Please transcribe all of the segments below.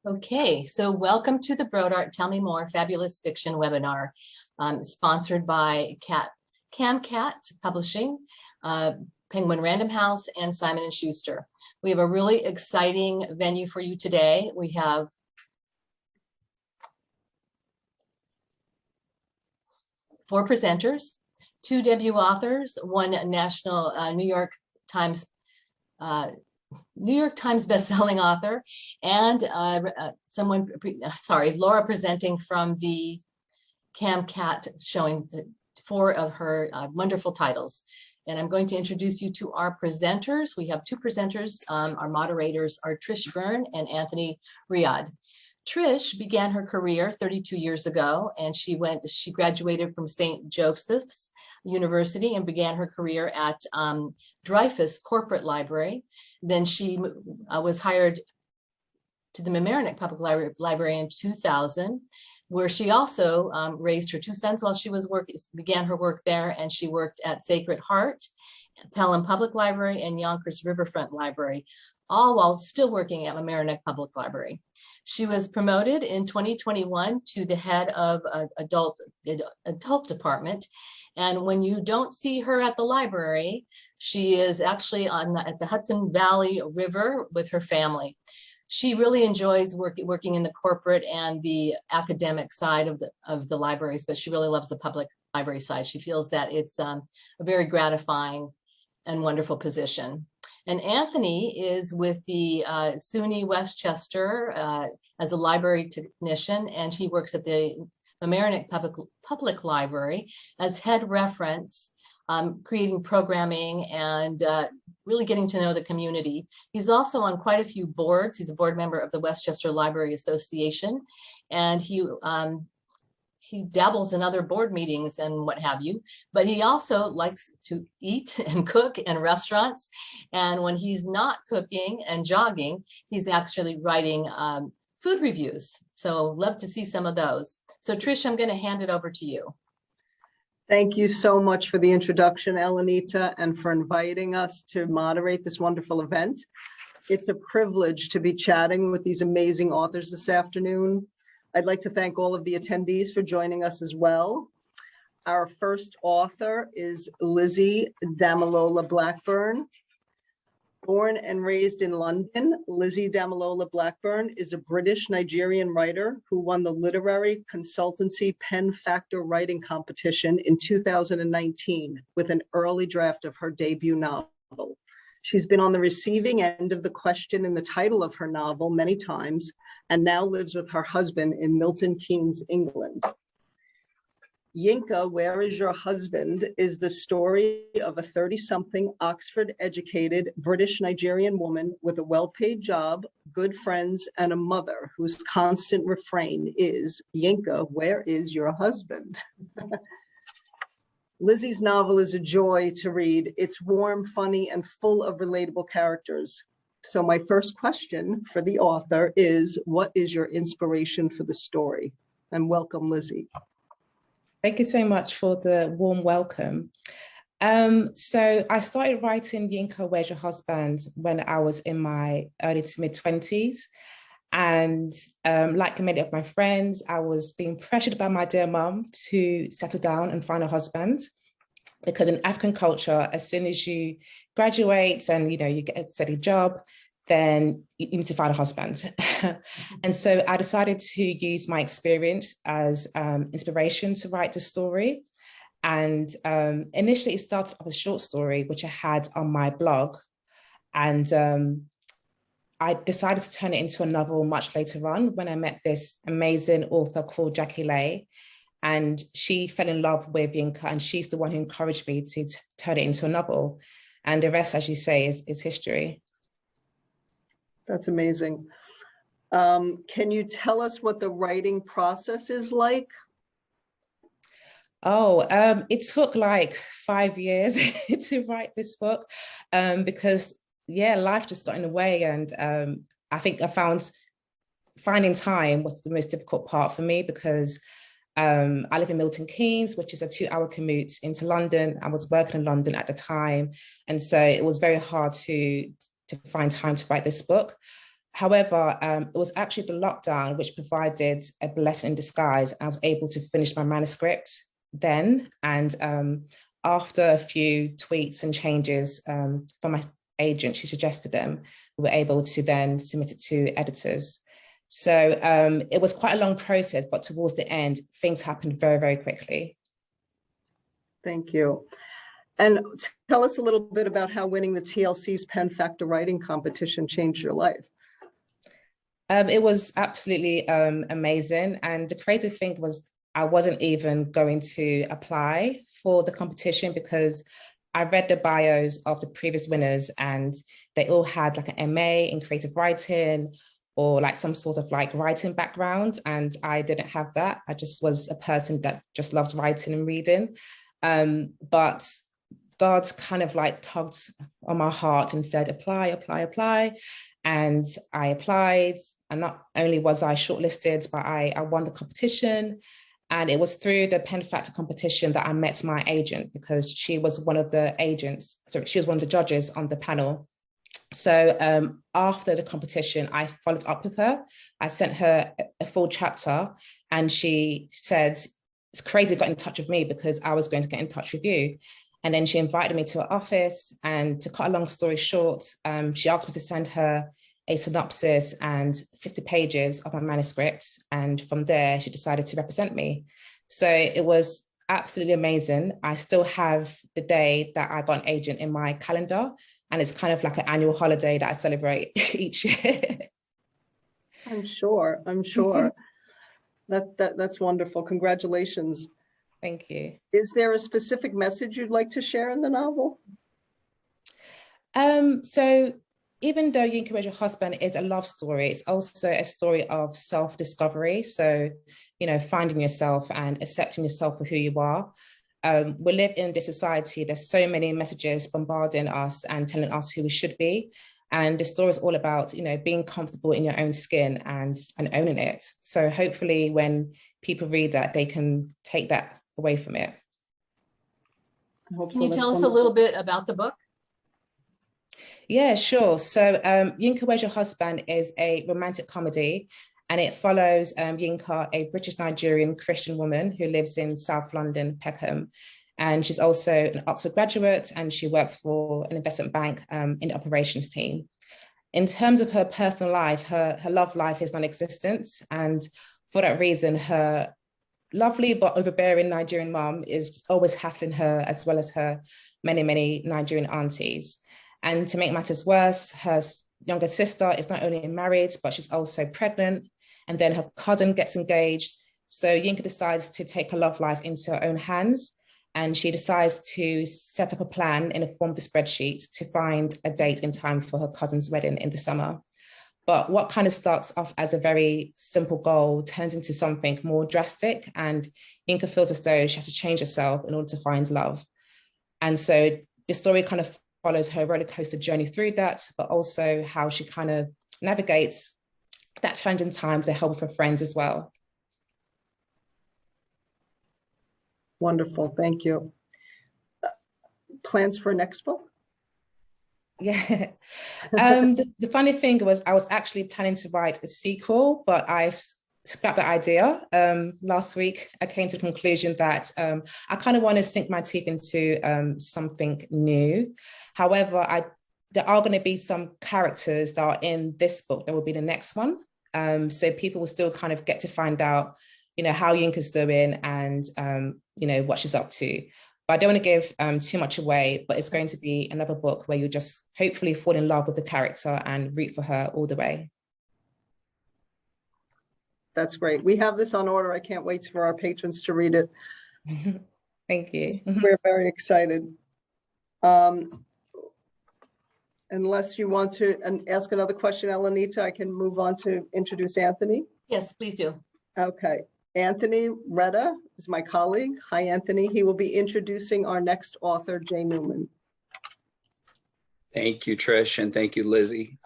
Okay, so welcome to the Brodart Tell Me More Fabulous Fiction webinar, sponsored by CamCat Publishing, Penguin Random House, and Simon & Schuster. We have a really exciting venue for you today. We have four presenters, two debut authors, one national New York Times best-selling author, and Laura presenting from the CamCat, showing four of her wonderful titles. And I'm going to introduce you to our presenters. We have two presenters. Our moderators are Trish Byrne and Anthony Riad. Trish began her career 32 years ago, and she graduated from St. Joseph's University and began her career at Dreyfus Corporate Library. Then she was hired to the Mamaroneck Public Library in 2000, where she also raised her two sons while she was began her work there, and she worked at Sacred Heart, Pelham Public Library, and Yonkers Riverfront Library, all while still working at Mamaroneck Public Library. She was promoted in 2021 to the head of adult department. And when you don't see her at the library, she is actually at the Hudson Valley River with her family. She really enjoys working in the corporate and the academic side of the libraries, but she really loves the public library side. She feels that it's a very gratifying and wonderful position. And Anthony is with the SUNY Westchester as a library technician, and he works at the Mamaroneck Public Library as head reference, creating programming and really getting to know the community. He's also on quite a few boards. He's a board member of the Westchester Library Association, and he dabbles in other board meetings and what have you, but he also likes to eat and cook in restaurants. And when he's not cooking and jogging, he's actually writing food reviews. So love to see some of those. So Trish, I'm going to hand it over to you. Thank you so much for the introduction, Elenita, and for inviting us to moderate this wonderful event. It's a privilege to be chatting with these amazing authors this afternoon. I'd like to thank all of the attendees for joining us as well. Our first author is Lizzie Damilola Blackburn. Born and raised in London, Lizzie Damilola Blackburn is a British Nigerian writer who won the literary consultancy Pen Factor Writing Competition in 2019 with an early draft of her debut novel. She's been on the receiving end of the question in the title of her novel many times, and now lives with her husband in Milton Keynes, England. Yinka, Where Is Your Husband? Is the story of a 30-something Oxford-educated British Nigerian woman with a well-paid job, good friends, and a mother whose constant refrain is, Yinka, where is your husband? Lizzie's novel is a joy to read. It's warm, funny, and full of relatable characters. So my first question for the author is, what is your inspiration for the story? And welcome, Lizzie. Thank you so much for the warm welcome. So I started writing Yinka, Where's Your Husband? When I was in my early to mid 20s. And like many of my friends, I was being pressured by my dear mum to settle down and find a husband. Because in African culture, as soon as you graduate and you get a steady job, then you need to find a husband. And so I decided to use my experience as inspiration to write the story. And initially it started off a short story, which I had on my blog. And I decided to turn it into a novel much later on when I met this amazing author called Jackie Lay. And she fell in love with Yinka, and she's the one who encouraged me to turn it into a novel. And the rest, as you say, is history. That's amazing. Can you tell us what the writing process is like? Oh, it took like 5 years to write this book because, life just got in the way. And I think finding time was the most difficult part for me because I live in Milton Keynes, which is a 2-hour commute into London. I was working in London at the time. And so it was very hard to find time to write this book. However, it was actually the lockdown which provided a blessing in disguise. I was able to finish my manuscript then. And after a few tweaks and changes from my agent, she suggested them, we were able to then submit it to editors. So it was quite a long process, but towards the end, things happened very, very quickly. Thank you. And tell us a little bit about how winning the TLC's Pen Factor Writing Competition changed your life. It was absolutely amazing. And the creative thing was I wasn't even going to apply for the competition because I read the bios of the previous winners and they all had like an MA in creative writing or like some sort of like writing background. And I didn't have that. I just was a person that just loves writing and reading. But God kind of like tugged on my heart and said, apply, apply, apply. And I applied, and not only was I shortlisted, but I won the competition. And it was through the Pen Factor competition that I met my agent, because she was one of the she was one of the judges on the panel. So after the competition, I followed up with her. I sent her a full chapter, and she said, it's crazy, got in touch with me because I was going to get in touch with you. And then she invited me to her office, and to cut a long story short, she asked me to send her a synopsis and 50 pages of my manuscript. And from there, she decided to represent me. So it was absolutely amazing. I still have the day that I got an agent in my calendar, and it's kind of like an annual holiday that I celebrate each year. I'm sure. That's wonderful. Congratulations. Thank you. Is there a specific message you'd like to share in the novel? So even though Yinka, Where's Your Husband is a love story, it's also a story of self-discovery. So, you know, finding yourself and accepting yourself for who you are. We live in this society, there's so many messages bombarding us and telling us who we should be. And the story is all about, you know, being comfortable in your own skin and owning it. So hopefully when people read that, they can take that away from it. Can you tell us a little bit about the book? Yeah, sure. So Yinka, Where's Your Husband is a romantic comedy, and it follows Yinka, a British Nigerian Christian woman who lives in South London, Peckham. And she's also an Oxford graduate, and she works for an investment bank in the operations team. In terms of her personal life, her love life is non-existent. And for that reason, her lovely but overbearing Nigerian mom is just always hassling her, as well as her many, many Nigerian aunties. And to make matters worse, her younger sister is not only married, but she's also pregnant. And then her cousin gets engaged. So Yinka decides to take her love life into her own hands. And she decides to set up a plan in the form of a spreadsheet to find a date in time for her cousin's wedding in the summer. But what kind of starts off as a very simple goal turns into something more drastic, and Yinka feels as though she has to change herself in order to find love. And so the story kind of follows her roller coaster journey through that, but also how she kind of navigates that challenging time with the help of her friends as well. Wonderful, thank you. Plans for next book? Yeah. The funny thing was I was actually planning to write a sequel, but I've scrapped the idea. Last week, I came to the conclusion that I kind of want to sink my teeth into something new. However, there are going to be some characters that are in this book that will be the next one. So people will still kind of get to find out, you know, how Yinka's doing and, you know, what she's up to. But I don't want to give too much away, but it's going to be another book where you just hopefully fall in love with the character and root for her all the way. That's great. We have this on order. I can't wait for our patrons to read it. Thank you. We're very excited. Unless you want to ask another question, Elenita, I can move on to introduce Anthony. Yes, please do. Okay. Anthony Retta is my colleague. Hi, Anthony. He will be introducing our next author, Jay Newman. Thank you, Trish, and thank you, Lizzie.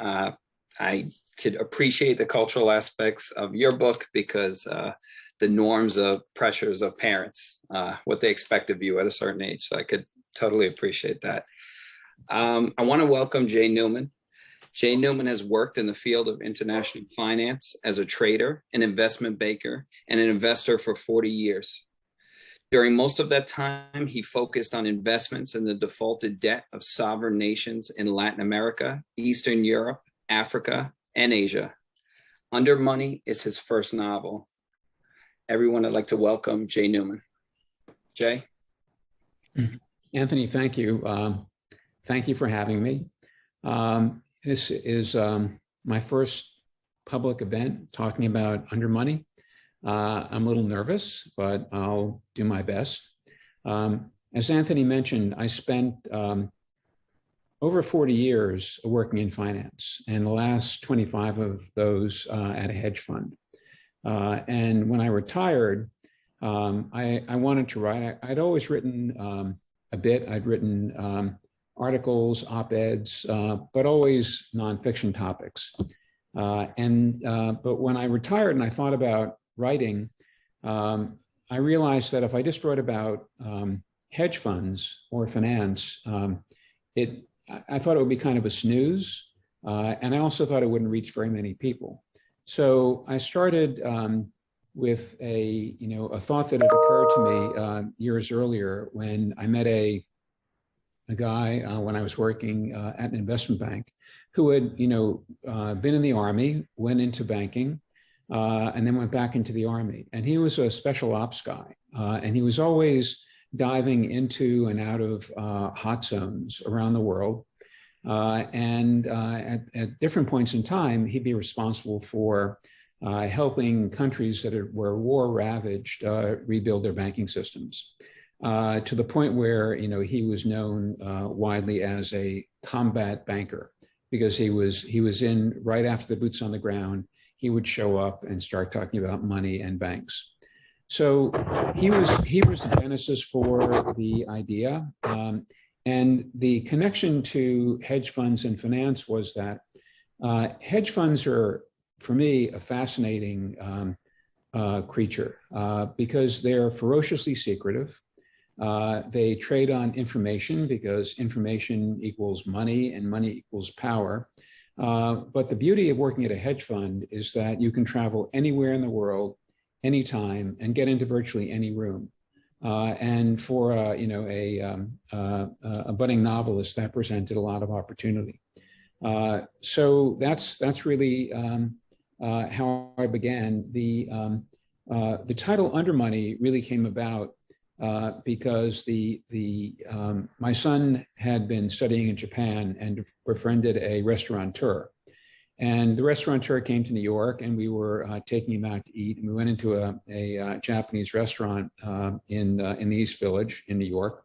I could appreciate the cultural aspects of your book because the norms of pressures of parents, what they expect of you at a certain age. So I could totally appreciate that. I want to welcome Jay Newman. Jay Newman has worked in the field of international finance as a trader, an investment banker, and an investor for 40 years. During most of that time, he focused on investments in the defaulted debt of sovereign nations in Latin America, Eastern Europe, Africa, and Asia. Under Money is his first novel. Everyone, I'd like to welcome Jay Newman. Jay? Anthony, thank you. Thank you for having me. This is my first public event talking about Under Money. I'm a little nervous, but I'll do my best. As Anthony mentioned, I spent over 40 years working in finance, and the last 25 of those at a hedge fund. And when I retired, I wanted to write. I'd always written a bit. I'd written articles, op-eds, but always nonfiction topics. But when I retired and I thought about writing, I realized that if I just wrote about hedge funds or finance, I thought it would be kind of a snooze, and I also thought it wouldn't reach very many people. So I started with a thought that had occurred to me years earlier when I met a guy when I was working at an investment bank who had been in the Army, went into banking, and then went back into the Army. And he was a special ops guy, and he was always diving into and out of hot zones around the world. At different points in time, he'd be responsible for helping countries that were war ravaged rebuild their banking systems, to the point where he was known widely as a combat banker, because he was in right after the boots on the ground. He would show up and start talking about money and banks. So he was the genesis for the idea. And the connection to hedge funds and finance was that hedge funds are, for me, a fascinating creature because they're ferociously secretive. They trade on information because information equals money and money equals power. But the beauty of working at a hedge fund is that you can travel anywhere in the world, anytime, and get into virtually any room. And for a budding novelist, that presented a lot of opportunity. So that's really how I began. The title Under Money really came about because my son had been studying in Japan and befriended a restaurateur. And the restaurateur came to New York, and we were taking him out to eat. And we went into a Japanese restaurant in the East Village in New York.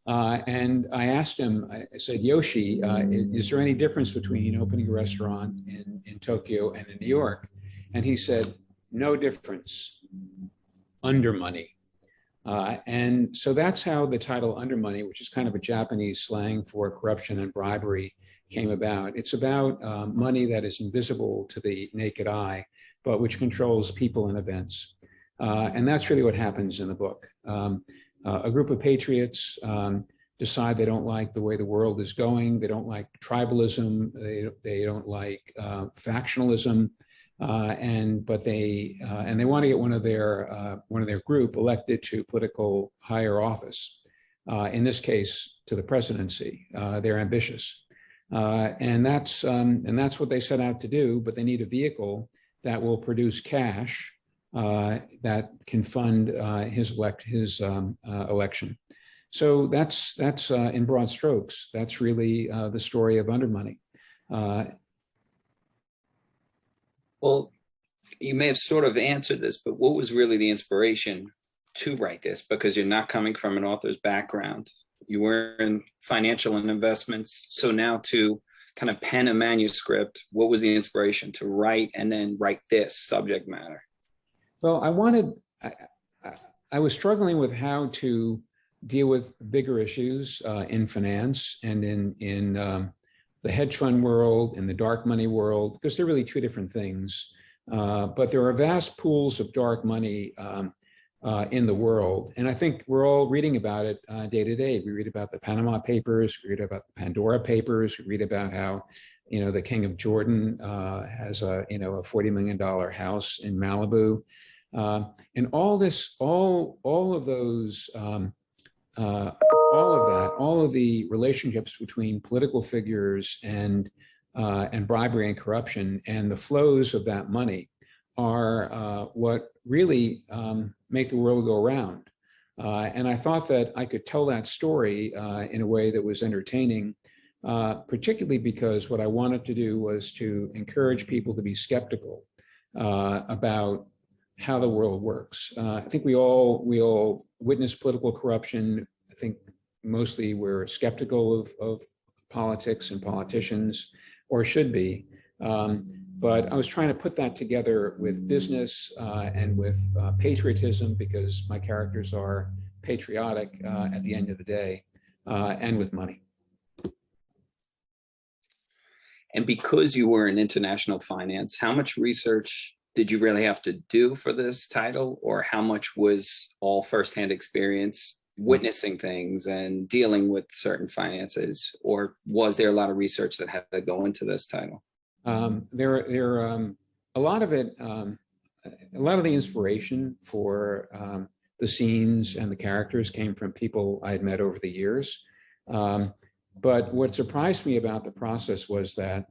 And I asked him, I said, Yoshi, is there any difference between opening a restaurant in Tokyo and in New York? And he said, no difference, under money. And so that's how the title Under Money, which is kind of a Japanese slang for corruption and bribery, came about. It's about money that is invisible to the naked eye, but which controls people and events. And that's really what happens in the book. A group of patriots decide they don't like the way the world is going. They don't like tribalism. They don't like factionalism. But they want to get one of their group elected to political higher office. In this case, to the presidency. They're ambitious. And that's what they set out to do, but they need a vehicle that will produce cash that can fund his election. So that's in broad strokes. That's really the story of Under Money. Well, you may have sort of answered this, but what was really the inspiration to write this? Because you're not coming from an author's background. You were in financial and investments. So now to kind of pen a manuscript, what was the inspiration to write and then write this subject matter? Well, I was struggling with how to deal with bigger issues in finance and in the hedge fund world, in the dark money world, because they're really two different things. But there are vast pools of dark money in the world. And I think we're all reading about it day to day. We read about the Panama Papers, we read about the Pandora Papers, we read about how, the King of Jordan has a $40 million house in Malibu. And all this, all of those, all of the relationships between political figures and bribery and corruption and the flows of that money are what really make the world go round. And I thought that I could tell that story in a way that was entertaining, particularly because what I wanted to do was to encourage people to be skeptical about how the world works. I think we all witness political corruption. I think mostly we're skeptical of politics and politicians, or should be. But I was trying to put that together with business and with patriotism, because my characters are patriotic at the end of the day, and with money. And because you were in international finance, how much research did you really have to do for this title, or how much was all firsthand experience witnessing things and dealing with certain finances, or was there a lot of research that had to go into this title? A lot of it, a lot of the inspiration for the scenes and the characters came from people I had met over the years. But what surprised me about the process was that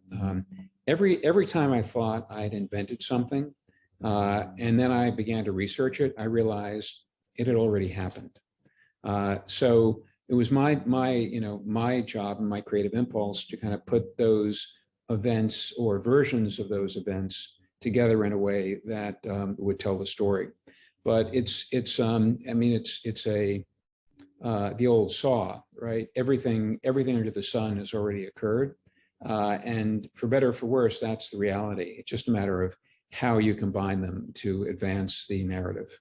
every time I thought I had invented something, and then I began to research it, I realized it had already happened. So it was my job and my creative impulse to kind of put those events or versions of those events together in a way that would tell the story. But it's the old saw, right? Everything under the sun has already occurred. And for better or for worse, that's the reality. It's just a matter of how you combine them to advance the narrative.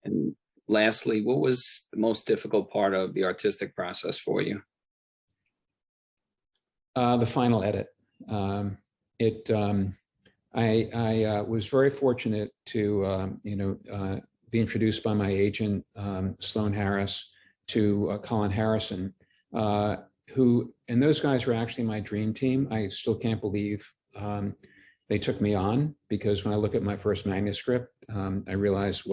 And lastly, what was the most difficult part of the artistic process for you? The final edit. I was very fortunate to, be introduced by my agent, Sloan Harris, to Colin Harrison, who, and those guys were actually my dream team. I still can't believe they took me on, because when I look at my first manuscript, I realized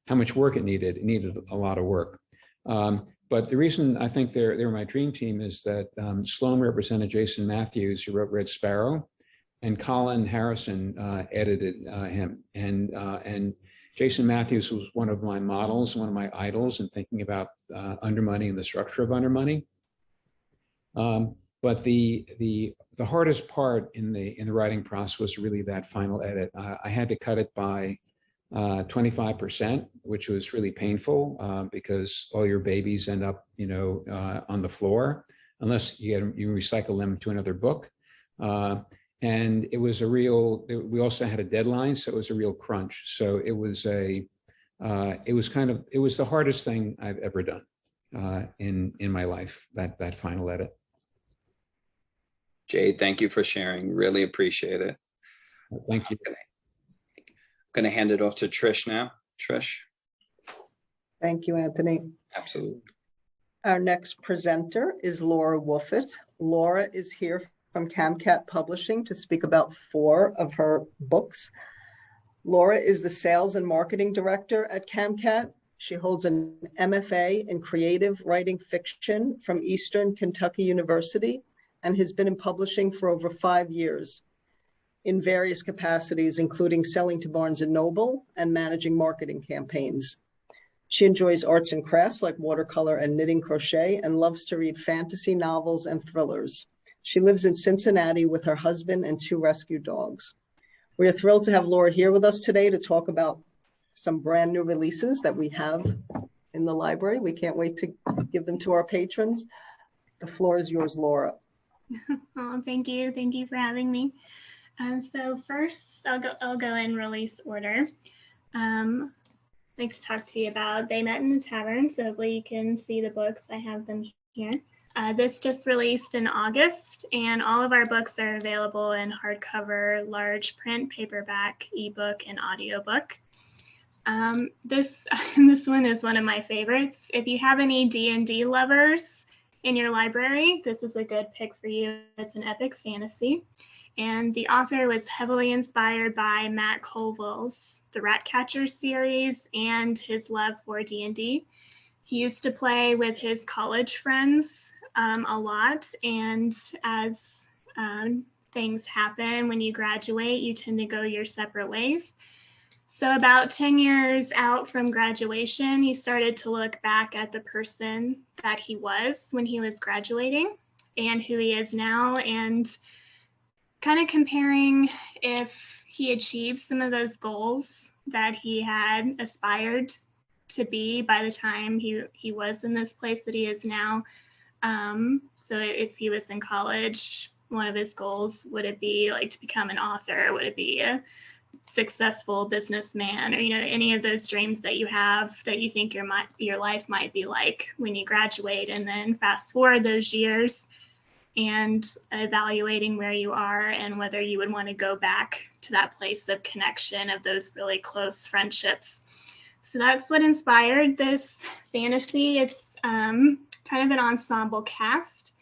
how much work it needed. It needed a lot of work. But the reason I think they're my dream team is that Sloan represented Jason Matthews, who wrote Red Sparrow, and Colin Harrison edited him. And Jason Matthews was one of my models, one of my idols in thinking about Undermoney and the structure of Undermoney. But the hardest part in the writing process was really that final edit. I had to cut it by 25%, which was really painful because all your babies end up, on the floor, unless you recycle them to another book. And it was we also had a deadline, so it was a real crunch. So it was the hardest thing I've ever done in my life, that final edit. Jay, thank you for sharing. Really appreciate it. Thank you. I'm going to hand it off to Trish now. Trish. Thank you, Anthony. Absolutely. Our next presenter is Laura Woofit. Laura is here from CamCat Publishing to speak about 4 of her books. Laura is the Sales and Marketing Director at CamCat. She holds an MFA in Creative Writing Fiction from Eastern Kentucky University and has been in publishing for over 5 years in various capacities, including selling to Barnes & Noble and managing marketing campaigns. She enjoys arts and crafts like watercolor and knitting crochet and loves to read fantasy novels and thrillers. She lives in Cincinnati with her husband and 2 rescue dogs. We are thrilled to have Laura here with us today to talk about some brand new releases that we have in the library. We can't wait to give them to our patrons. The floor is yours, Laura. Oh, thank you. Thank you for having me. So first, I'll go in release order. I'd like to talk to you about They Met in the Tavern, so hopefully you can see the books. I have them here. This just released in August, and all of our books are available in hardcover, large print, paperback, ebook, and audiobook. This one is one of my favorites. If you have any D&D lovers in your library, this is a good pick for you. It's an epic fantasy. And the author was heavily inspired by Matt Colville's The Ratcatcher series and his love for D&D. He used to play with his college friends a lot, and as things happen when you graduate, you tend to go your separate ways. So about 10 years out from graduation, he started to look back at the person that he was when he was graduating and who he is now, and kind of comparing if he achieved some of those goals that he had aspired to be by the time he was in this place that he is now. So if he was in college, one of his goals, would it be like to become an author? Would it be a successful businessman, or any of those dreams that you have that you think your life might be like when you graduate? And then fast forward those years and evaluating where you are and whether you would want to go back to that place of connection, of those really close friendships. So that's what inspired this fantasy. It's kind of an ensemble cast.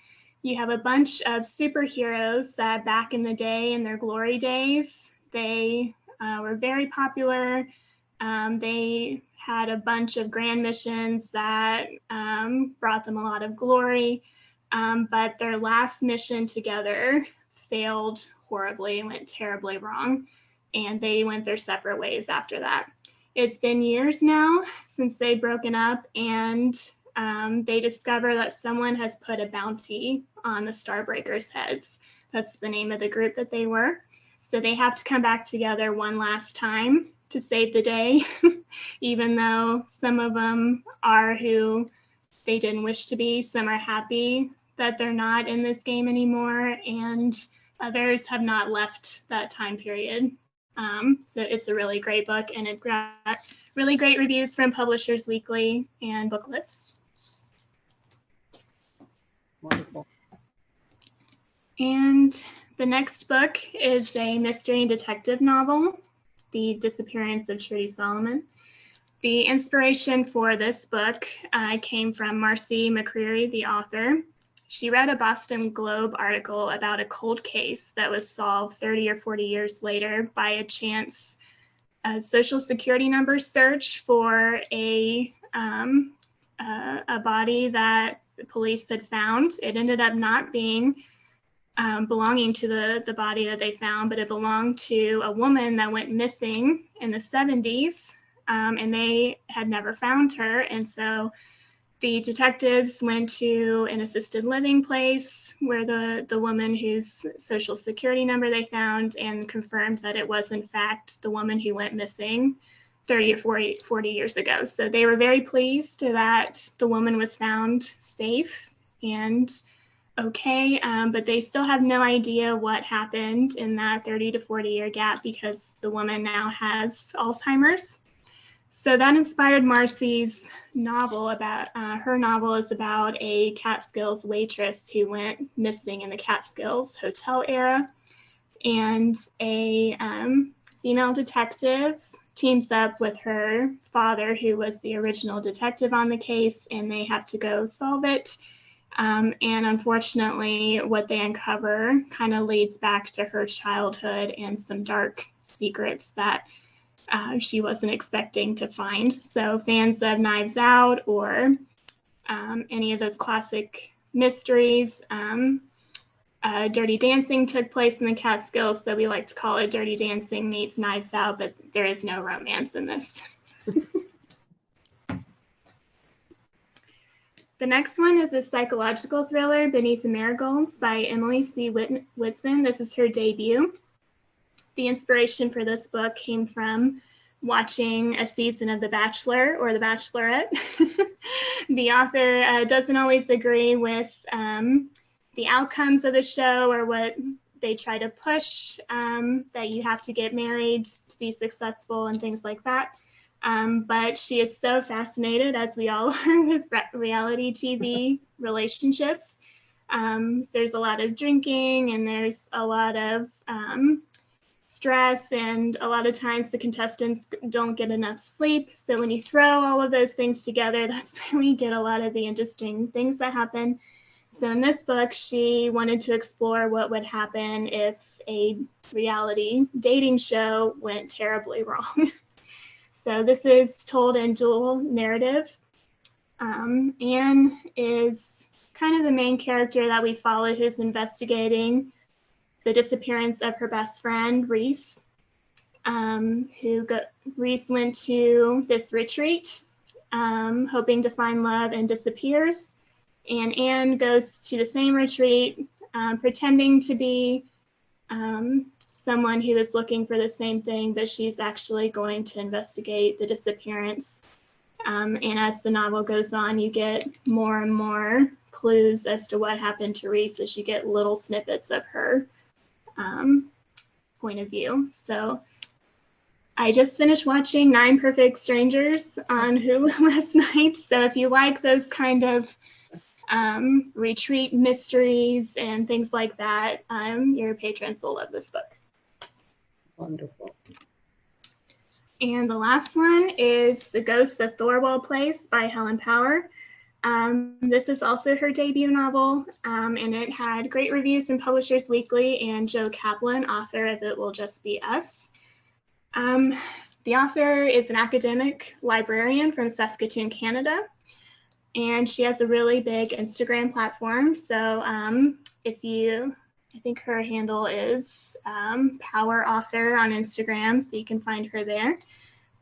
You have a bunch of superheroes that back in the day, in their glory days, they were very popular. They had a bunch of grand missions that brought them a lot of glory, but their last mission together failed horribly and went terribly wrong, and they went their separate ways after that. It's been years now since they've broken up, and they discover that someone has put a bounty on the Starbreakers' heads. That's the name of the group that they were. So they have to come back together one last time to save the day, even though some of them are who they didn't wish to be. Some are happy that they're not in this game anymore, and others have not left that time period. So it's a really great book, and it got really great reviews from Publishers Weekly and Booklist. Wonderful. And the next book is a mystery and detective novel, The Disappearance of Trudy Solomon. The inspiration for this book came from Marcy McCreary, the author. She read a Boston Globe article about a cold case that was solved 30 or 40 years later by a chance Social Security number search for a body that the police had found. It ended up not being belonging to the body that they found, but it belonged to a woman that went missing in the 70s, and they had never found her. And so the detectives went to an assisted living place where the woman whose Social Security number they found, and confirmed that it was in fact the woman who went missing 30 or 40 years ago. So they were very pleased that the woman was found safe and okay, but they still have no idea what happened in that 30 to 40 year gap because the woman now has Alzheimer's. So that inspired Marcy's novel. Her novel is about a Catskills waitress who went missing in the Catskills hotel era, and a female detective teams up with her father, who was the original detective on the case, and they have to go solve it. And unfortunately, what they uncover kind of leads back to her childhood and some dark secrets that she wasn't expecting to find. So fans of Knives Out or any of those classic mysteries, Dirty Dancing took place in the Catskills, so we like to call it Dirty Dancing meets Knives Out, but there is no romance in this. The next one is a psychological thriller, Beneath the Marigolds by Emily C. Whitson. This is her debut. The inspiration for this book came from watching a season of The Bachelor or The Bachelorette. The author doesn't always agree with the outcomes of the show or what they try to push, that you have to get married to be successful and things like that. But she is so fascinated, as we all are, with reality TV relationships. There's a lot of drinking and there's a lot of stress, and a lot of times the contestants don't get enough sleep. So when you throw all of those things together, that's when we get a lot of the interesting things that happen. So in this book, she wanted to explore what would happen if a reality dating show went terribly wrong. So this is told in dual narrative. Anne is kind of the main character that we follow, who's investigating the disappearance of her best friend, Reese. Reese went to this retreat, hoping to find love, and disappears. And Anne goes to the same retreat, pretending to be someone who is looking for the same thing, but she's actually going to investigate the disappearance. And as the novel goes on, you get more and more clues as to what happened to Reese, as you get little snippets of her point of view. So I just finished watching 9 Perfect Strangers on Hulu last night. So if you like those kind of retreat mysteries and things like that, your patrons will love this book. Wonderful. And the last one is The Ghosts of Thorwald Place by Helen Power. This is also her debut novel, and it had great reviews in Publishers Weekly, and Joe Kaplan, author of It Will Just Be Us. The author is an academic librarian from Saskatoon, Canada, and she has a really big Instagram platform. So I think her handle is Power Author on Instagram, so you can find her there.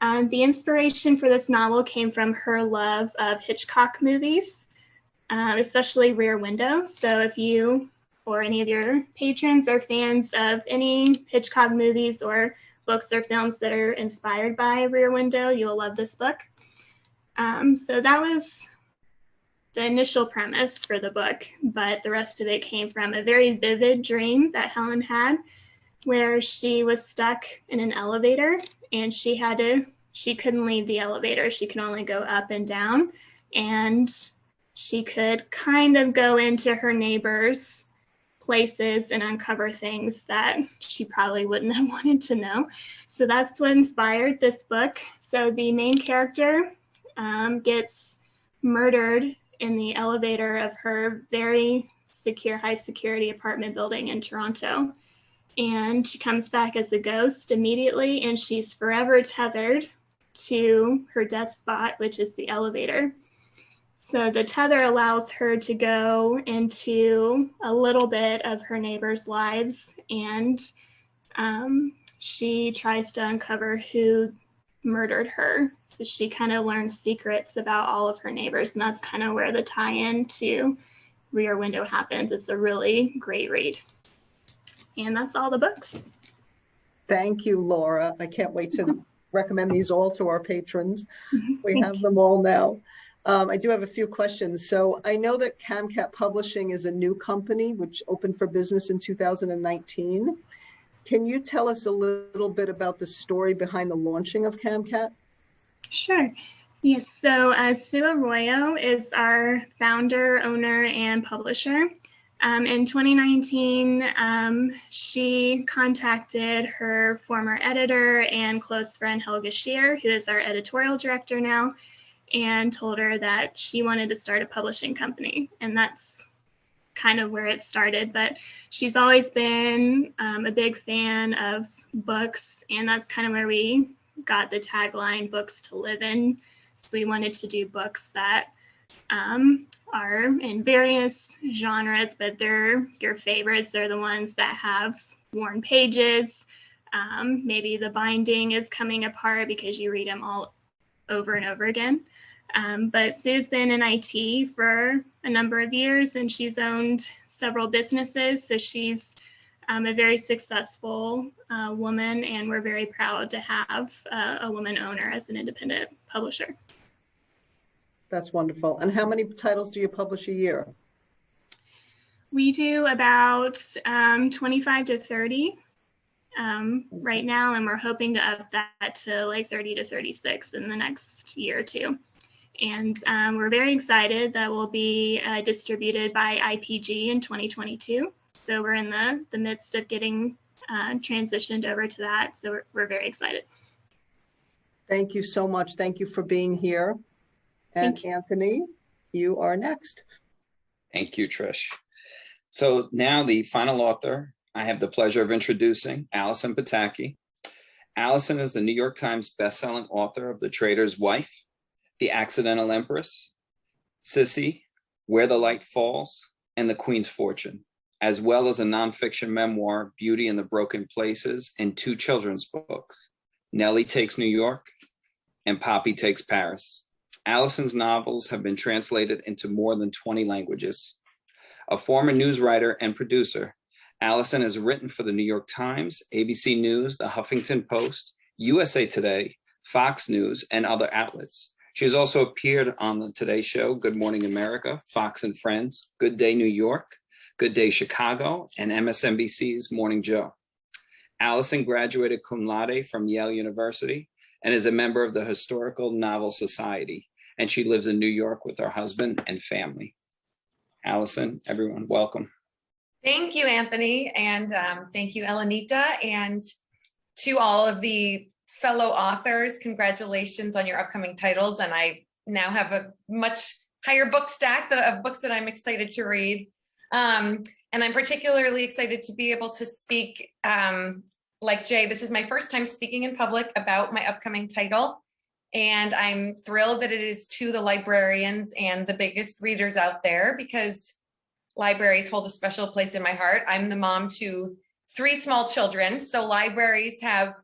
The inspiration for this novel came from her love of Hitchcock movies, especially Rear Window. So if you or any of your patrons are fans of any Hitchcock movies or books or films that are inspired by Rear Window, you will love this book. So that was the initial premise for the book, but the rest of it came from a very vivid dream that Helen had, where she was stuck in an elevator and she couldn't leave the elevator. She could only go up and down, and she could kind of go into her neighbors' places and uncover things that she probably wouldn't have wanted to know. So that's what inspired this book. So the main character gets murdered in the elevator of her very secure, high security apartment building in Toronto. And she comes back as a ghost immediately, and she's forever tethered to her death spot, which is the elevator. So the tether allows her to go into a little bit of her neighbors' lives, and she tries to uncover who murdered her. So she kind of learns secrets about all of her neighbors, and that's kind of where the tie-in to Rear Window happens. It's a really great read. And that's all the books. Thank you, Laura. I can't wait to recommend these all to our patrons. We have them all now. I do have a few questions. So I know that CamCat Publishing is a new company which opened for business in 2019. Can you tell us a little bit about the story behind the launching of CamCat? Sure. Yes, so Sue Arroyo is our founder, owner, and publisher. In 2019, she contacted her former editor and close friend, Helga Scheer, who is our editorial director now, and told her that she wanted to start a publishing company. And that's kind of where it started. But she's always been a big fan of books, and that's kind of where we got the tagline, Books to Live In. So we wanted to do books that are in various genres, but they're your favorites. They're the ones that have worn pages. Maybe the binding is coming apart because you read them all over and over again. But Sue's been in IT for a number of years, and she's owned several businesses. So she's a very successful woman, and we're very proud to have a woman owner as an independent publisher. That's wonderful. And how many titles do you publish a year? We do about 25 to 30 right now, and we're hoping to up that to like 30 to 36 in the next year or two. And we're very excited that will be distributed by IPG in 2022. So we're in the midst of getting transitioned over to that. So we're very excited. Thank you so much. Thank you for being here. And Thank you. Anthony, you are next. Thank you, Trish. So now the final author, I have the pleasure of introducing Allison Pataki. Allison is the New York Times bestselling author of The Trader's Wife, The Accidental Empress, Sissy, Where the Light Falls, and The Queen's Fortune, as well as a nonfiction memoir, Beauty in the Broken Places, and 2 children's books, Nellie Takes New York and Poppy Takes Paris. Allison's novels have been translated into more than 20 languages. A former news writer and producer, Allison has written for the New York Times, ABC News, the Huffington Post, USA Today, Fox News, and other outlets. She has also appeared on the Today Show, Good Morning America, Fox and Friends, Good Day New York, Good Day Chicago, and MSNBC's Morning Joe. Allison graduated cum laude from Yale University and is a member of the Historical Novel Society, and she lives in New York with her husband and family. Allison, everyone, welcome. Thank you, Anthony, and thank you, Elenita, and to all of the fellow authors, congratulations on your upcoming titles. And I now have a much higher book stack of books that I'm excited to read. And I'm particularly excited to be able to speak, like Jay, this is my first time speaking in public about my upcoming title. And I'm thrilled that it is to the librarians and the biggest readers out there, because libraries hold a special place in my heart. I'm the mom to 3 small children, so libraries have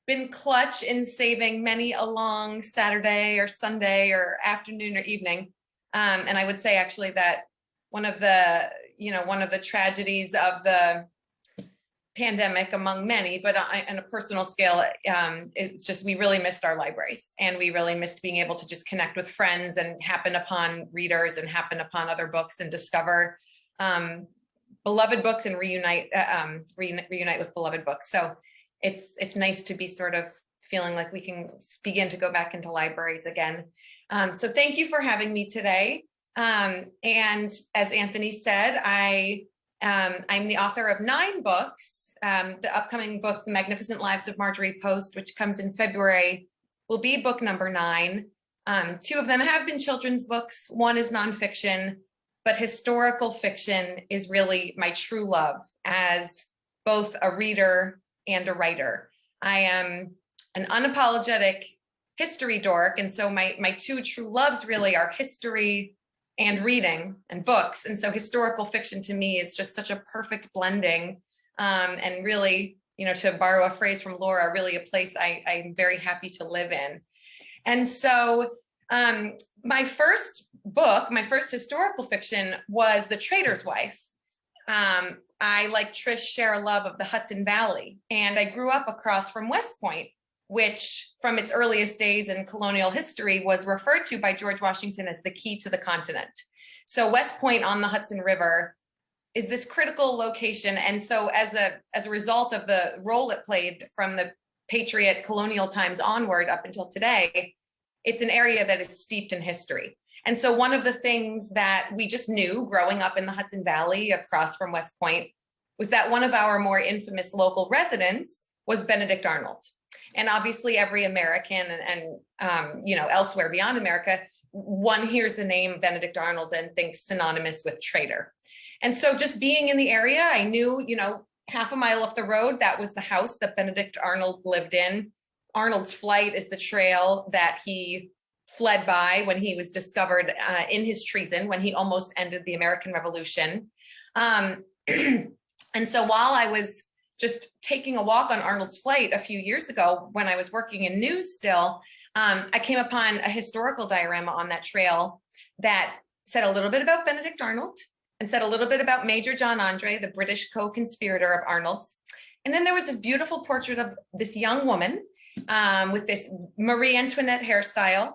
been clutch in saving many a long Saturday or Sunday or afternoon or evening. And I would say actually that one of the tragedies of the pandemic, among many, but on a personal scale, it's just, we really missed our libraries, and we really missed being able to just connect with friends and happen upon readers and happen upon other books and discover beloved books and reunite with beloved books. So it's nice to be sort of feeling like we can begin to go back into libraries again. So thank you for having me today. And as Anthony said, I'm the author of 9 books. The upcoming book, The Magnificent Lives of Marjorie Post, which comes in February, will be book number 9. 2 of them have been children's books. 1 is nonfiction, but historical fiction is really my true love as both a reader and a writer. I am an unapologetic history dork, and so my 2 true loves really are history and reading and books. And so historical fiction to me is just such a perfect blending, and really, to borrow a phrase from Laura, really a place I'm very happy to live in. And so my first book, my first historical fiction, was The Trader's Wife. I, like Trish, share a love of the Hudson Valley, and I grew up across from West Point, which from its earliest days in colonial history was referred to by George Washington as the key to the continent. So West Point on the Hudson River is this critical location. And so as a result of the role it played from the Patriot colonial times onward up until today, it's an area that is steeped in history. And so one of the things that we just knew growing up in the Hudson Valley across from West Point was that one of our more infamous local residents was Benedict Arnold. And obviously every American and elsewhere beyond America, one hears the name Benedict Arnold and thinks synonymous with traitor. And so just being in the area, I knew, half a mile up the road, that was the house that Benedict Arnold lived in. Arnold's Flight is the trail that he fled by when he was discovered in his treason, when he almost ended the American Revolution. And so while I was just taking a walk on Arnold's Flight a few years ago, when I was working in news still, I came upon a historical diorama on that trail that said a little bit about Benedict Arnold and said a little bit about Major John Andre, the British co-conspirator of Arnold's. And then there was this beautiful portrait of this young woman with this Marie Antoinette hairstyle.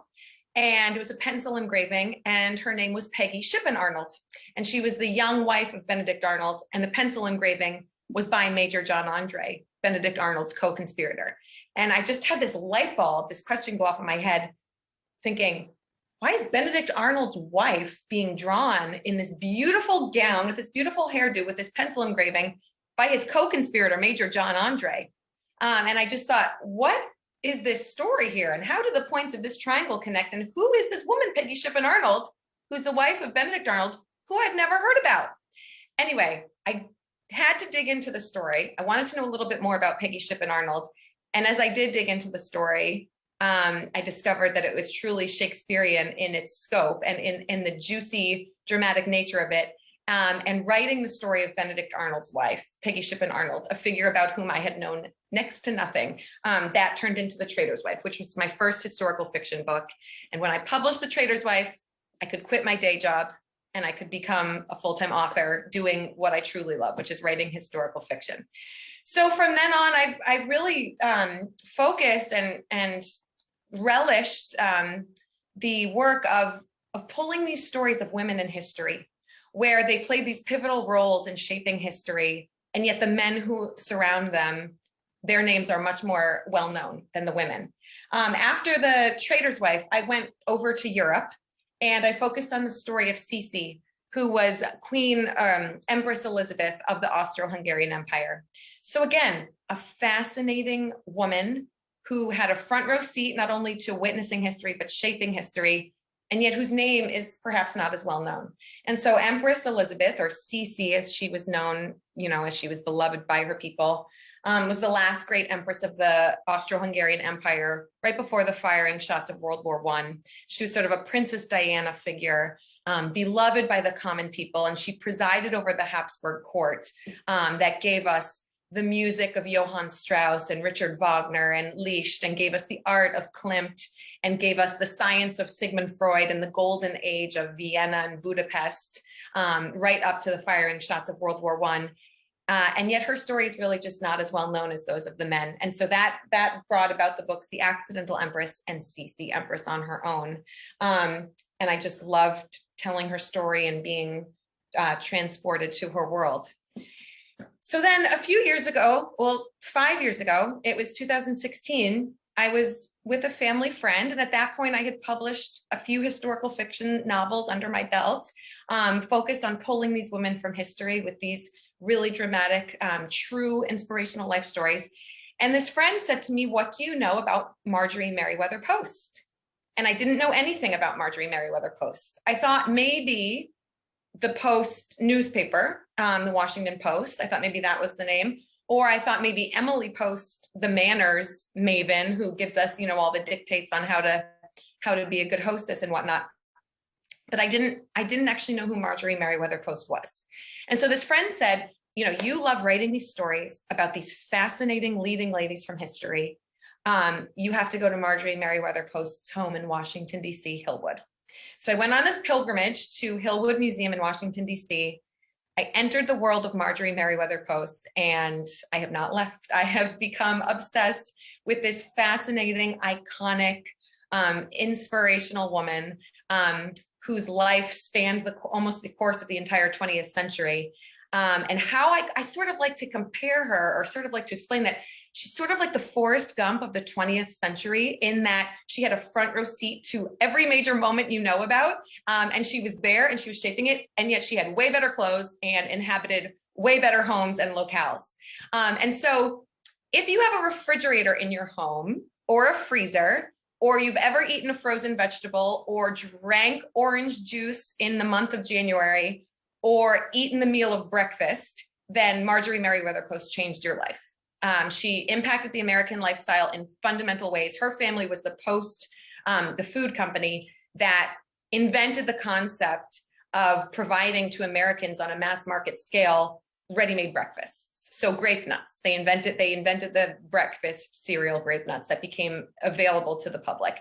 And it was a pencil engraving, and her name was Peggy Shippen Arnold. And she was the young wife of Benedict Arnold, and the pencil engraving was by Major John Andre, Benedict Arnold's co-conspirator. And I just had this light bulb, this question go off in my head, thinking, why is Benedict Arnold's wife being drawn in this beautiful gown with this beautiful hairdo with this pencil engraving by his co-conspirator, Major John Andre? And I just thought, what is this story here? And how do the points of this triangle connect? And who is this woman, Peggy Shippen Arnold, who's the wife of Benedict Arnold, who I've never heard about? Anyway, I had to dig into the story. I wanted to know a little bit more about Peggy Shippen Arnold. And as I did dig into the story, I discovered that it was truly Shakespearean in its scope and in the juicy, dramatic nature of it. And writing the story of Benedict Arnold's wife, Peggy Shippen Arnold, a figure about whom I had known next to nothing, that turned into The Trader's Wife, which was my first historical fiction book. And when I published The Trader's Wife, I could quit my day job and I could become a full-time author doing what I truly love, which is writing historical fiction. So from then on, I've really focused and relished the work of pulling these stories of women in history, where they played these pivotal roles in shaping history, and yet the men who surround them, their names are much more well-known than the women. After The Trader's Wife, I went over to Europe and I focused on the story of Sisi, who was Queen Empress Elizabeth of the Austro-Hungarian Empire. So again, a fascinating woman who had a front row seat, not only to witnessing history, but shaping history, and yet whose name is perhaps not as well known. And so Empress Elizabeth, or Sisi as she was known, as she was beloved by her people, was the last great empress of the Austro-Hungarian Empire, right before the firing shots of World War I. She was sort of a Princess Diana figure, beloved by the common people, and she presided over the Habsburg court that gave us the music of Johann Strauss and Richard Wagner and Liszt, and gave us the art of Klimt, and gave us the science of Sigmund Freud and the golden age of Vienna and Budapest, right up to the firing shots of World War I. And yet her story is really just not as well known as those of the men. And so that brought about the books, The Accidental Empress and Sisi, Empress on Her Own. And I just loved telling her story and being transported to her world. So then a few years ago, well, 5 years ago, it was 2016, I was with a family friend. And at that point I had published a few historical fiction novels under my belt, focused on pulling these women from history with these really dramatic, true inspirational life stories. And this friend said to me, "What do you know about Marjorie Merriweather Post?" And I didn't know anything about Marjorie Merriweather Post. I thought maybe the Post newspaper, the Washington Post, I thought maybe that was the name. Or I thought maybe Emily Post, the manners maven who gives us, all the dictates on how to be a good hostess and whatnot. But I didn't actually know who Marjorie Merriweather Post was. And so this friend said, you love writing these stories about these fascinating leading ladies from history. You have to go to Marjorie Merriweather Post's home in Washington, D.C., Hillwood. So I went on this pilgrimage to Hillwood Museum in Washington, D.C. I entered the world of Marjorie Merriweather Post, and I have not left. I have become obsessed with this fascinating, iconic, inspirational woman whose life spanned almost the course of the entire 20th century. And how I sort of like to compare her, or sort of like to explain that she's sort of like the Forrest Gump of the 20th century, in that she had a front row seat to every major moment you know about. And she was there and she was shaping it. And yet she had way better clothes and inhabited way better homes and locales. And so if you have a refrigerator in your home, or a freezer, or you've ever eaten a frozen vegetable, or drank orange juice in the month of January, or eaten the meal of breakfast, then Marjorie Merriweather Post changed your life. She impacted the American lifestyle in fundamental ways. Her family was the Post, the food company that invented the concept of providing to Americans on a mass market scale ready-made breakfasts. So grape nuts, they invented the breakfast cereal Grape Nuts that became available to the public.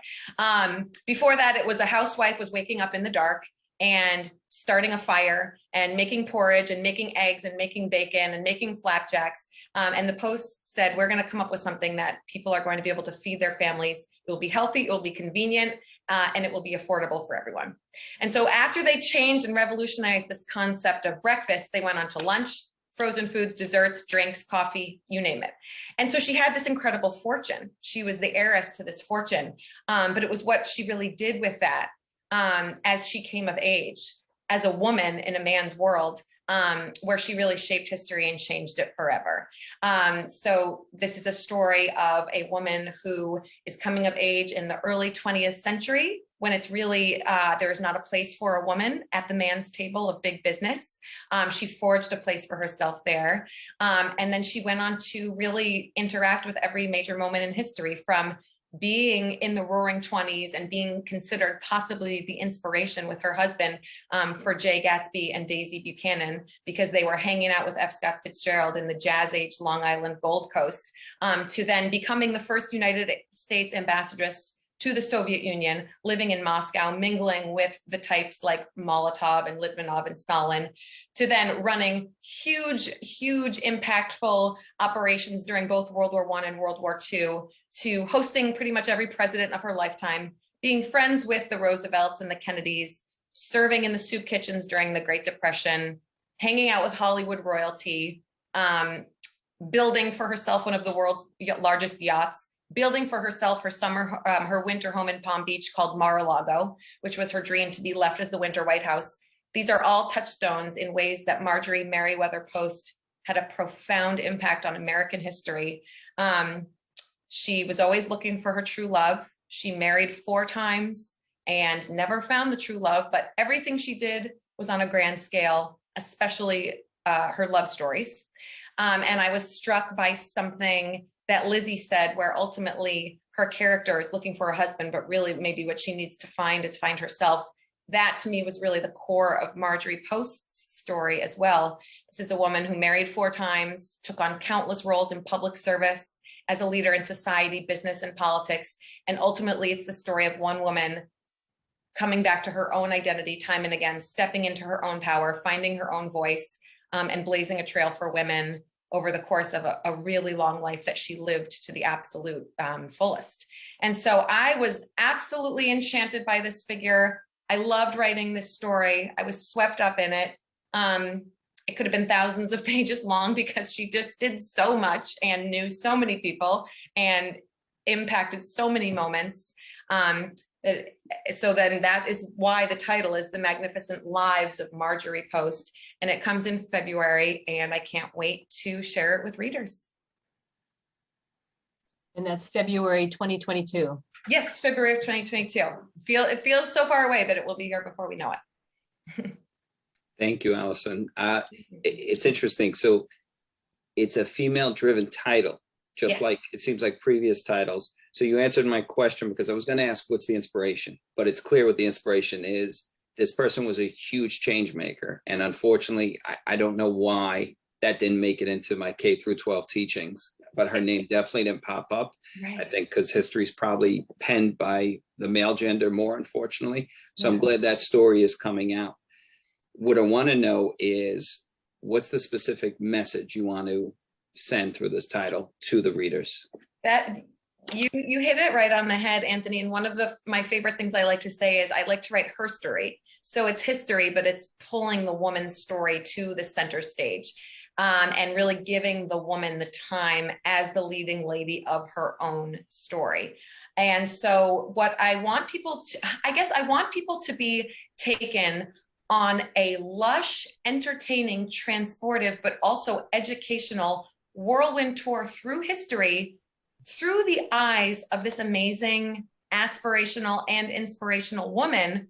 Before that, it was a housewife was waking up in the dark and starting a fire and making porridge and making eggs and making bacon and making flapjacks. And the Post said, we're going to come up with something that people are going to be able to feed their families. It will be healthy, it will be convenient, and it will be affordable for everyone. And so after they changed and revolutionized this concept of breakfast, they went on to lunch, frozen foods, desserts, drinks, coffee, you name it. And so she had this incredible fortune. She was the heiress to this fortune, but it was what she really did with that as she came of age as a woman in a man's world, where she really shaped history and changed it forever. So this is a story of a woman who is coming of age in the early 20th century, when it's really, there is not a place for a woman at the man's table of big business. She forged a place for herself there. And then she went on to really interact with every major moment in history, from being in the roaring 20s and being considered possibly the inspiration with her husband for Jay Gatsby and Daisy Buchanan, because they were hanging out with F. Scott Fitzgerald in the Jazz Age Long Island Gold Coast, to then becoming the first United States ambassadress to the Soviet Union, living in Moscow, mingling with the types like Molotov and Litvinov and Stalin, to then running huge, impactful operations during both World War I and World War II, to hosting pretty much every president of her lifetime, being friends with the Roosevelts and the Kennedys, serving in the soup kitchens during the Great Depression, hanging out with Hollywood royalty, building for herself one of the world's largest yachts, building for herself her winter home in Palm Beach called Mar-a-Lago, which was her dream to be left as the winter White House. These are all touchstones in ways that Marjorie Merriweather Post had a profound impact on American history. She was always looking for her true love. She married 4 times and never found the true love, but everything she did was on a grand scale, especially her love stories. And I was struck by something that Lizzie said, where ultimately her character is looking for a husband, but really maybe what she needs to find is find herself. That to me was really the core of Marjorie Post's story as well. This is a woman who married 4 times, took on countless roles in public service, as a leader in society, business, and politics. And ultimately, it's the story of one woman coming back to her own identity time and again, stepping into her own power, finding her own voice, and blazing a trail for women over the course of a really long life that she lived to the absolute fullest. And so I was absolutely enchanted by this figure. I loved writing this story. I was swept up in it. It could have been thousands of pages long, because she just did so much and knew so many people and impacted so many moments. So then that is why the title is The Magnificent Lives of Marjorie Post. And it comes in February, and I can't wait to share it with readers. And that's February 2022. Yes, February of 2022. It feels so far away, but it will be here before we know it. Thank you, Allison. It's interesting. So it's a female-driven title, just like it seems like previous titles. So you answered my question, because I was going to ask what's the inspiration, but it's clear what the inspiration is. This person was a huge change maker. And unfortunately, I don't know why that didn't make it into my K through 12 teachings, but her name definitely didn't pop up. Right. I think because history is probably penned by the male gender more, unfortunately. So I'm glad that story is coming out. What I want to know is, what's the specific message you want to send through this title to the readers? That you hit it right on the head, Anthony. And one of my favorite things I like to say is I like to write her story. So it's history, but it's pulling the woman's story to the center stage, and really giving the woman the time as the leading lady of her own story. And so what I want people to, I want people to be taken on a lush, entertaining, transportive, but also educational whirlwind tour through history, through the eyes of this amazing, aspirational, and inspirational woman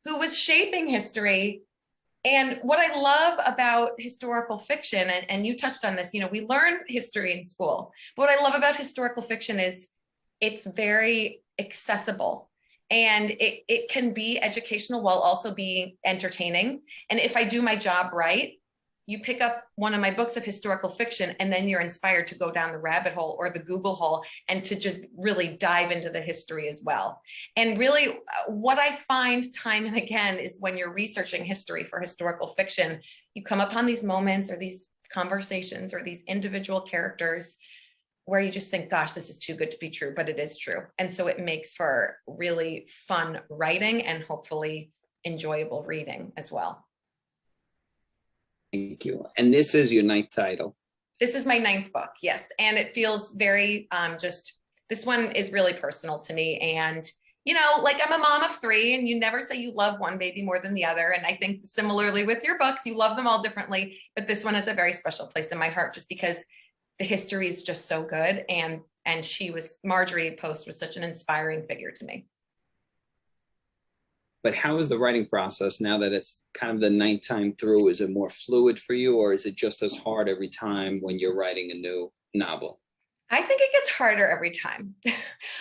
who was shaping history. And what I love about historical fiction, and you touched on this, we learn history in school, but what I love about historical fiction is it's very accessible. And it can be educational while also being entertaining. And if I do my job right, you pick up one of my books of historical fiction, and then you're inspired to go down the rabbit hole or the Google hole and to just really dive into the history as well. And really what I find time and again is when you're researching history for historical fiction, you come upon these moments or these conversations or these individual characters where you just think, gosh, this is too good to be true, but it is true. And so it makes for really fun writing and hopefully enjoyable reading as well. Thank you. And this is your 9th title. This is my 9th book, yes. And it feels very, this one is really personal to me. And you know, like I'm a mom of 3 and you never say you love one baby more than the other. And I think similarly with your books, you love them all differently, but this one has a very special place in my heart just because the history is just so good. And Marjorie Post was such an inspiring figure to me. But how is the writing process now that it's kind of the 9th time through? Is it more fluid for you, or is it just as hard every time when you're writing a new novel? I think it gets harder every time.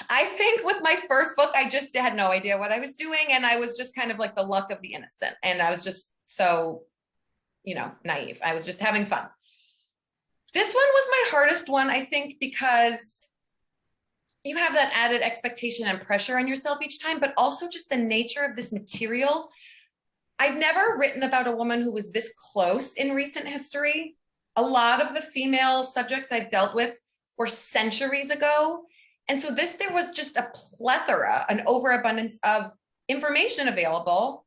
I think with my first book, I just had no idea what I was doing. And I was just kind of like the luck of the innocent. And I was just so, you know, naive. I was just having fun. This one was my hardest one, I think, because you have that added expectation and pressure on yourself each time, but also just the nature of this material. I've never written about a woman who was this close in recent history. A lot of the female subjects I've dealt with were centuries ago. And so there was just a plethora, an overabundance of information available.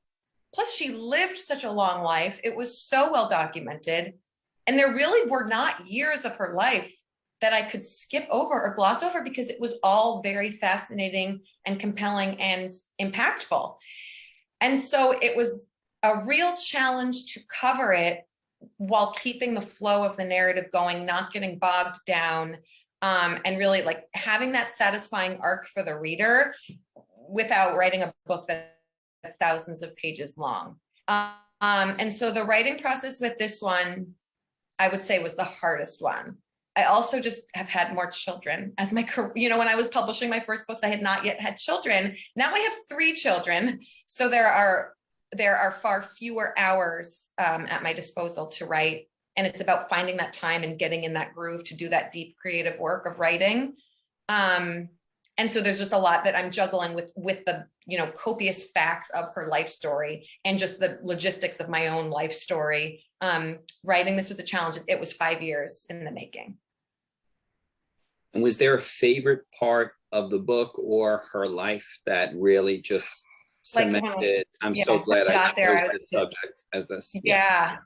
Plus she lived such a long life. It was so well documented. And there really were not years of her life that I could skip over or gloss over because it was all very fascinating and compelling and impactful. And so it was a real challenge to cover it while keeping the flow of the narrative going, not getting bogged down, and really like having that satisfying arc for the reader without writing a book that's thousands of pages long. And so the writing process with this one, I would say, was the hardest one. I also just have had more children as my career. You know, when I was publishing my first books, I had not yet had children. Now I have 3 children. So there are far fewer hours at my disposal to write. And it's about finding that time and getting in that groove to do that deep creative work of writing. And so there's just a lot that I'm juggling with the, you know, copious facts of her life story and just the logistics of my own life story. Writing this was a challenge. It was 5 years in the making. And was there a favorite part of the book or her life that really just cemented, I'm so glad I chose this subject as this? Yeah.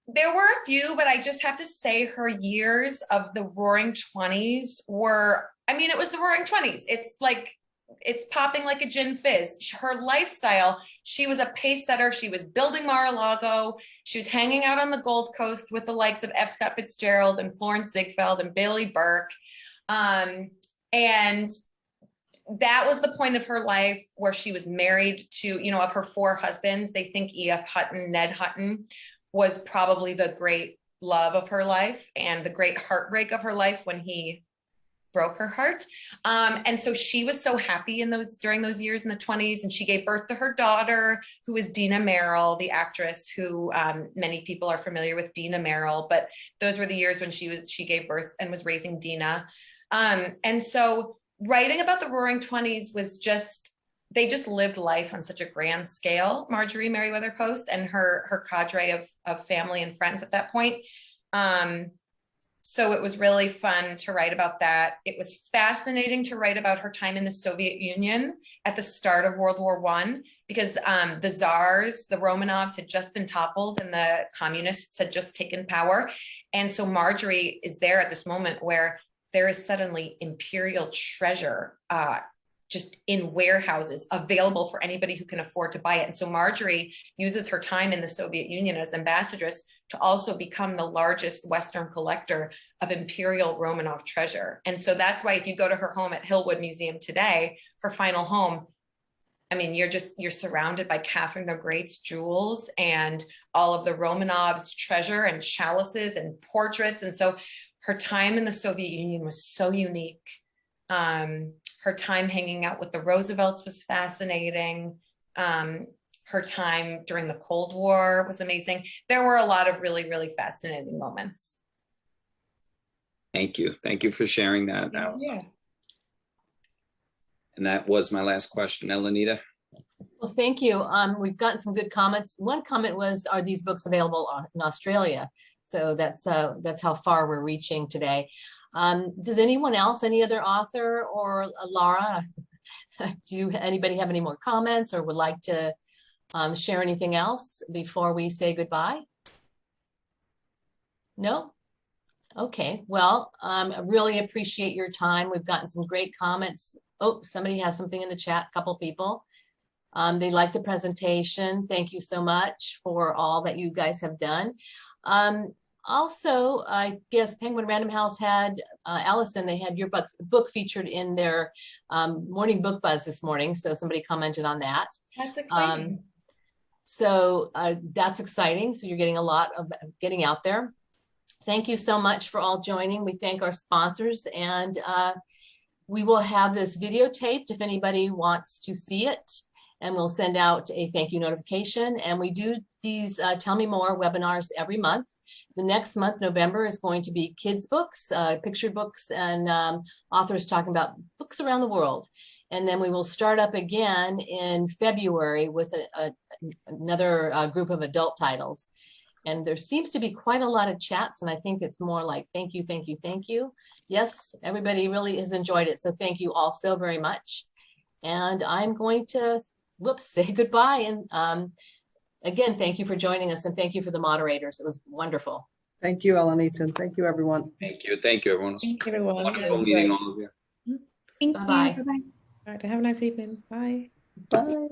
There were a few, but I just have to say her years of the Roaring 20s were, I mean, it was the Roaring 20s. It's like, it's popping like a gin fizz. Her lifestyle, she was a pace setter. She was building Mar-a-Lago. She was hanging out on the Gold Coast with the likes of F. Scott Fitzgerald and Florence Ziegfeld and Bailey Burke. And that was the point of her life where she was married to, you know, of her 4 husbands, they think E.F. Hutton, Ned Hutton, was probably the great love of her life and the great heartbreak of her life when he broke her heart. And so she was so happy during those years in the 20s, and she gave birth to her daughter, who is Dina Merrill, the actress who many people are familiar with, Dina Merrill, but those were the years when she gave birth and was raising Dina. And so writing about the Roaring 20s was they just lived life on such a grand scale, Marjorie Merriweather Post and her cadre of family and friends at that point. So it was really fun to write about that. It was fascinating to write about her time in the Soviet Union at the start of World War I, because the czars, the Romanovs, had just been toppled and the communists had just taken power. And so Marjorie is there at this moment where there is suddenly imperial treasure just in warehouses available for anybody who can afford to buy it. And so Marjorie uses her time in the Soviet Union as ambassadress to also become the largest Western collector of imperial Romanov treasure. And so that's why if you go to her home at Hillwood Museum today, her final home, I mean, you're surrounded by Catherine the Great's jewels and all of the Romanovs' treasure and chalices and portraits. And so her time in the Soviet Union was so unique. Her time hanging out with the Roosevelts was fascinating. Her time during the Cold War was amazing. There were a lot of really, really fascinating moments. Thank you. Thank you for sharing that, Allison. Yeah. And that was my last question. Elenita? Well, thank you. We've gotten some good comments. One comment was, are these books available in Australia? So that's how far we're reaching today. Does anyone else, any other author or Laura, anybody have any more comments or would like to share anything else before we say goodbye? No? Okay, well, I really appreciate your time. We've gotten some great comments. Oh, somebody has something in the chat, a couple people. They like the presentation. Thank you so much for all that you guys have done. Also, I guess Penguin Random House had, Allison, they had your book featured in their morning book buzz this morning. So somebody commented on that. That's exciting. So that's exciting. So you're getting a lot of getting out there. Thank you so much for all joining. We thank our sponsors, and we will have this videotaped if anybody wants to see it, and we'll send out a thank you notification. And we do these Tell Me More webinars every month. The next month, November, is going to be kids books, picture books, and authors talking about books around the world. And then we will start up again in February with another group of adult titles. And there seems to be quite a lot of chats, and I think it's more like, thank you, thank you, thank you. Yes, everybody really has enjoyed it. So thank you all so very much. And I'm going to, say goodbye. And again, thank you for joining us, and thank you for the moderators. It was wonderful. Thank you, Elenita, and thank you, everyone. Thank you. Thank you, everyone. Thank you, everyone. Wonderful meeting all of you. Thank Bye-bye. you. Bye-bye. All right, have a nice evening. Bye. Bye.